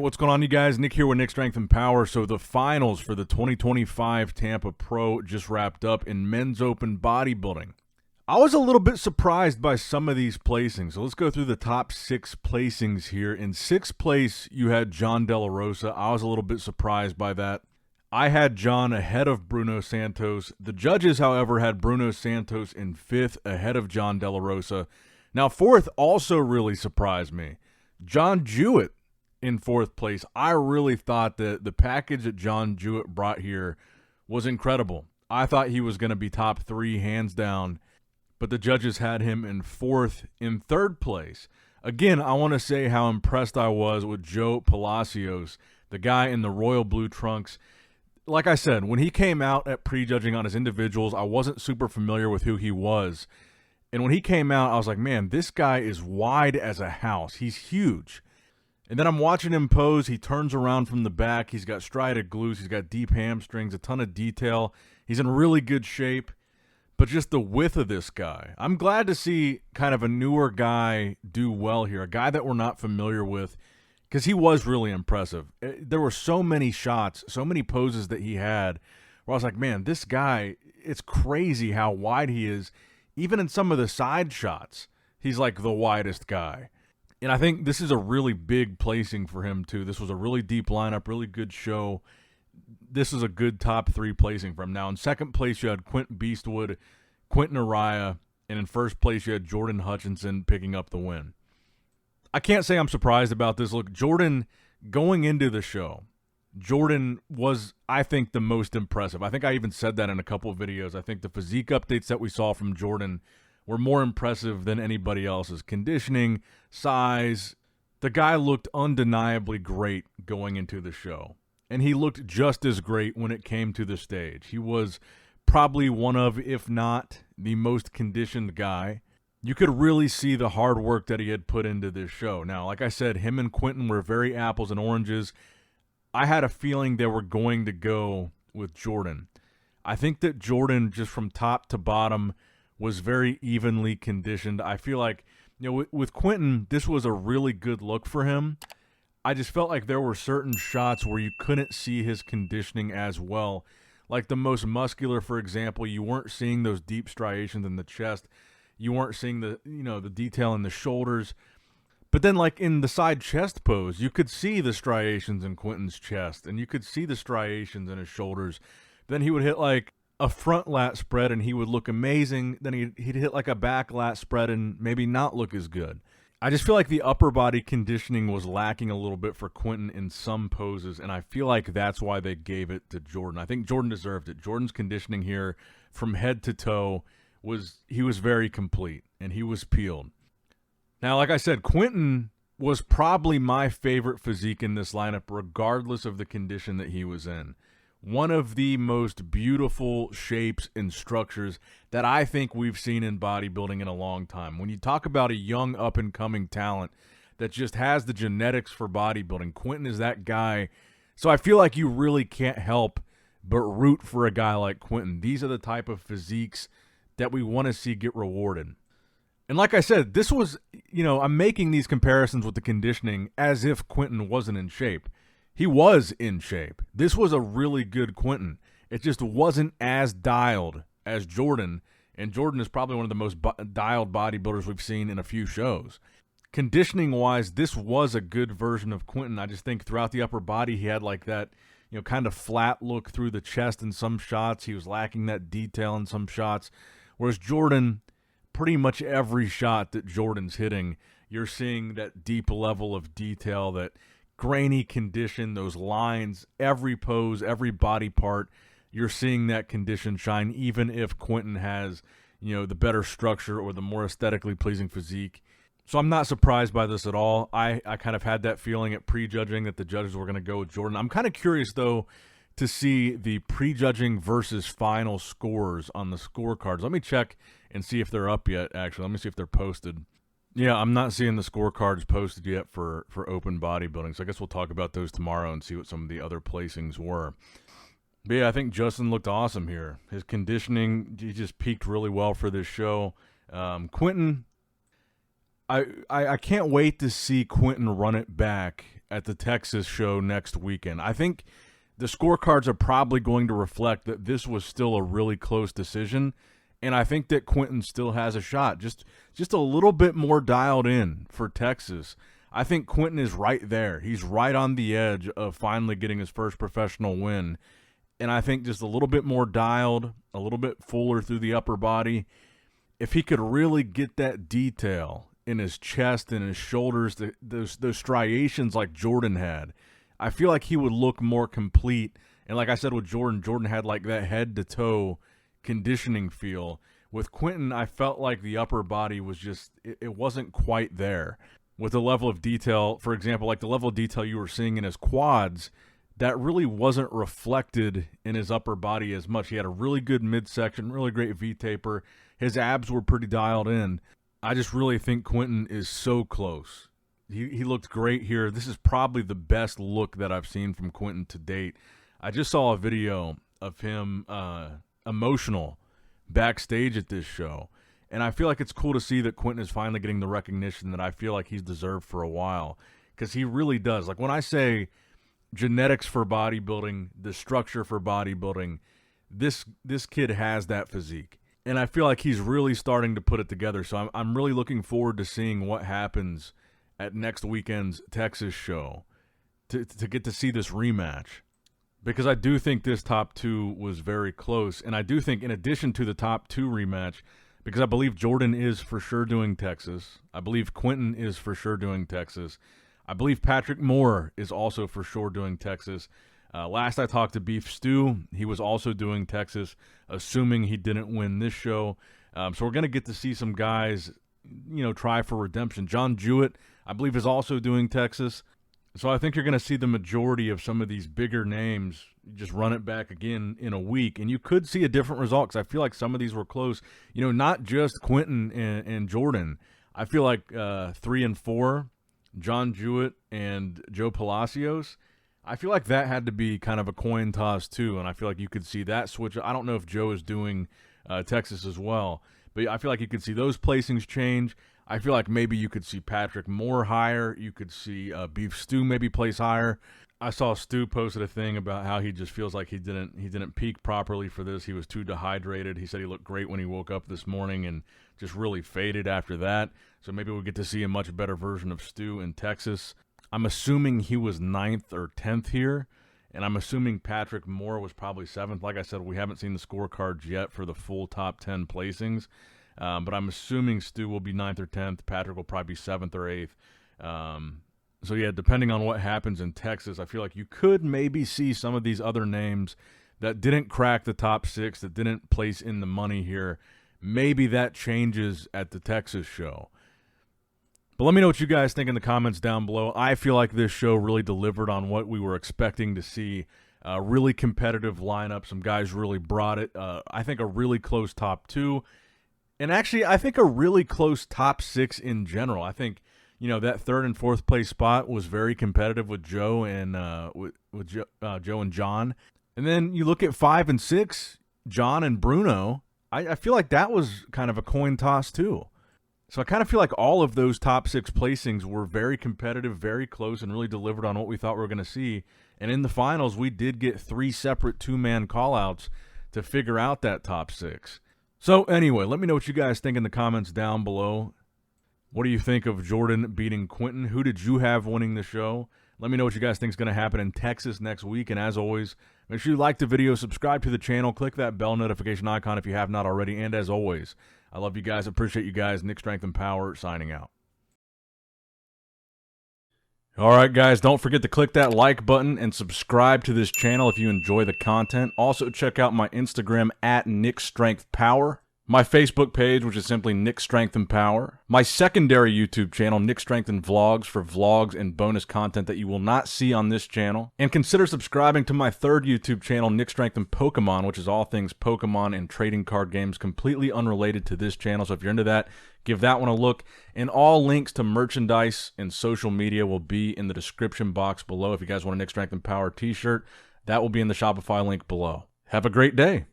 what's going on, you guys? Nick here with Nick Strength and Power. So the finals for the 2025 Tampa Pro just wrapped up in men's open bodybuilding. I was a little bit surprised by some of these placings. So let's go through the top 6 placings here. In 6th place, you had John De La Rosa. I was a little bit surprised by that. I had John ahead of Bruno Santos. The judges, however, had Bruno Santos in 5th ahead of John De La Rosa. Now, 4th also really surprised me. John Jewett in 4th place. I really thought that the package that John Jewett brought here was incredible. I thought he was going to be top 3 hands down, but the judges had him in 4th. In 3rd place, again, I want to say how impressed I was with Joe Palacios, the guy in the royal blue trunks. Like I said, when he came out at prejudging on his individuals, I wasn't super familiar with who he was. And when he came out, I was like, man, this guy is wide as a house. He's huge. And then I'm watching him pose. He turns around from the back. He's got striated glutes. He's got deep hamstrings, a ton of detail. He's in really good shape. But just the width of this guy. I'm glad to see kind of a newer guy do well here, a guy that we're not familiar with, because he was really impressive. There were so many shots, so many poses that he had where I was like, man, this guy, it's crazy how wide he is. Even in some of the side shots, he's like the widest guy. And I think this is a really big placing for him, too. This was a really deep lineup, really good show. This is a good top 3 placing for him. Now, in 2nd place, you had Quint Beastwood, Quinton Araya, and in 1st place, you had Jordan Hutchinson picking up the win. I can't say I'm surprised about this. Look, Jordan, going into the show, Jordan was, I think, the most impressive. I think I even said that in a couple of videos. I think the physique updates that we saw from Jordan were more impressive than anybody else's. Conditioning, size. The guy looked undeniably great going into the show. And he looked just as great when it came to the stage. He was probably one of, if not, the most conditioned guy. You could really see the hard work that he had put into this show. Now, like I said, him and Quinton were very apples and oranges. I had a feeling they were going to go with Jordan. I think that Jordan, just from top to bottom, was very evenly conditioned. I feel like, with Quinton, this was a really good look for him. I just felt like there were certain shots where you couldn't see his conditioning as well. Like the most muscular, for example, you weren't seeing those deep striations in the chest. You weren't seeing the detail in the shoulders. But then, like in the side chest pose, you could see the striations in Quinton's chest, and you could see the striations in his shoulders. Then he would hit like a front lat spread, and he would look amazing. Then he'd hit like a back lat spread and maybe not look as good. I just feel like the upper body conditioning was lacking a little bit for Quinton in some poses, and I feel like that's why they gave it to Jordan. I think Jordan deserved it. Jordan's conditioning here from head to toe was very complete, and he was peeled. Now, like I said, Quinton was probably my favorite physique in this lineup, regardless of the condition that he was in. One of the most beautiful shapes and structures that I think we've seen in bodybuilding in a long time. When you talk about a young up-and-coming talent that just has the genetics for bodybuilding, Quinton is that guy. So I feel like you really can't help but root for a guy like Quinton. These are the type of physiques that we want to see get rewarded. And like I said, this was, I'm making these comparisons with the conditioning as if Quinton wasn't in shape. He was in shape. This was a really good Quinton. It just wasn't as dialed as Jordan, and Jordan is probably one of the most dialed bodybuilders we've seen in a few shows. Conditioning-wise, this was a good version of Quinton. I just think throughout the upper body, he had like that, kind of flat look through the chest in some shots. He was lacking that detail in some shots, whereas Jordan, pretty much every shot that Jordan's hitting, you're seeing that deep level of detail, that grainy condition, those lines, every pose, every body part, you're seeing that condition shine, even if Quinton has, the better structure or the more aesthetically pleasing physique. So I'm not surprised by this at all. I kind of had that feeling at prejudging that the judges were going to go with Jordan. I'm kind of curious, though, to see the prejudging versus final scores on the scorecards. Let me check and see if they're up yet, actually. Let me see if they're posted. Yeah, I'm not seeing the scorecards posted yet for open bodybuilding, so I guess we'll talk about those tomorrow and see what some of the other placings were. But yeah, I think Justin looked awesome here. His conditioning, he just peaked really well for this show. Quinton, I can't wait to see Quinton run it back at the Texas show next weekend. I think the scorecards are probably going to reflect that this was still a really close decision, and I think that Quinton still has a shot. Just a little bit more dialed in for Texas. I think Quinton is right there. He's right on the edge of finally getting his first professional win, and I think just a little bit more dialed, a little bit fuller through the upper body. If he could really get that detail in his chest and his shoulders, those striations like Jordan had, I feel like he would look more complete. And like I said with Jordan had like that head-to-toe conditioning feel. With Quinton, I felt like the upper body was just, it wasn't quite there. With the level of detail, for example, like the level of detail you were seeing in his quads, that really wasn't reflected in his upper body as much. He had a really good midsection, really great V-taper. His abs were pretty dialed in. I just really think Quinton is so close. He looked great here. This is probably the best look that I've seen from Quinton to date. I just saw a video of him emotional backstage at this show, and I feel like it's cool to see that Quinton is finally getting the recognition that I feel like he's deserved for a while, because he really does. Like when I say genetics for bodybuilding, the structure for bodybuilding, this kid has that physique. And I feel like he's really starting to put it together. So I'm really looking forward to seeing what happens at next weekend's Texas show to get to see this rematch. Because I do think this top two was very close. And I do think in addition to the top two rematch, because I believe Jordan is for sure doing Texas. I believe Quinton is for sure doing Texas. I believe Patrick Moore is also for sure doing Texas. Last I talked to Beef Stew, he was also doing Texas, assuming he didn't win this show. So we're going to get to see some guys, try for redemption. John Jewett, I believe, is also doing Texas. So I think you're going to see the majority of some of these bigger names just run it back again in a week. And you could see a different result because I feel like some of these were close. Not just Quinton and Jordan. I feel like 3 and 4, John Jewett and Joe Palacios, I feel like that had to be kind of a coin toss too, and I feel like you could see that switch. I don't know if Joe is doing Texas as well, but I feel like you could see those placings change. I feel like maybe you could see Patrick Moore higher. You could see Beef Stew maybe place higher. I saw Stu posted a thing about how he just feels like he didn't peak properly for this. He was too dehydrated. He said he looked great when he woke up this morning and just really faded after that. So maybe we'll get to see a much better version of Stu in Texas. I'm assuming he was 9th or 10th here, and I'm assuming Patrick Moore was probably 7th. Like I said, we haven't seen the scorecards yet for the full top 10 placings, but I'm assuming Stu will be 9th or 10th. Patrick will probably be 7th or 8th. So, yeah, depending on what happens in Texas, I feel like you could maybe see some of these other names that didn't crack the top 6, that didn't place in the money here. Maybe that changes at the Texas show. But let me know what you guys think in the comments down below. I feel like this show really delivered on what we were expecting to see. A really competitive lineup. Some guys really brought it. I think a really close top 2. And actually, I think a really close top 6 in general. I think, that 3rd and 4th place spot was very competitive with Joe and Joe and John. And then you look at 5 and 6, John and Bruno. I feel like that was kind of a coin toss too. So I kind of feel like all of those top 6 placings were very competitive, very close, and really delivered on what we thought we were going to see. And in the finals, we did get 3 separate 2-man callouts to figure out that top 6. So anyway, let me know what you guys think in the comments down below. What do you think of Jordan beating Quinton? Who did you have winning the show? Let me know what you guys think is going to happen in Texas next week. And as always, make sure you like the video, subscribe to the channel, click that bell notification icon if you have not already. And as always, I love you guys. Appreciate you guys. Nick Strength and Power signing out. All right, guys, don't forget to click that like button and subscribe to this channel if you enjoy the content. Also, check out my Instagram at Nick Strength Power. My Facebook page, which is simply Nick Strength and Power. My secondary YouTube channel, Nick Strength and Vlogs, for vlogs and bonus content that you will not see on this channel. And consider subscribing to my third YouTube channel, Nick Strength and Pokemon, which is all things Pokemon and trading card games, completely unrelated to this channel. So if you're into that, give that one a look. And all links to merchandise and social media will be in the description box below. If you guys want a Nick Strength and Power t-shirt, that will be in the Shopify link below. Have a great day.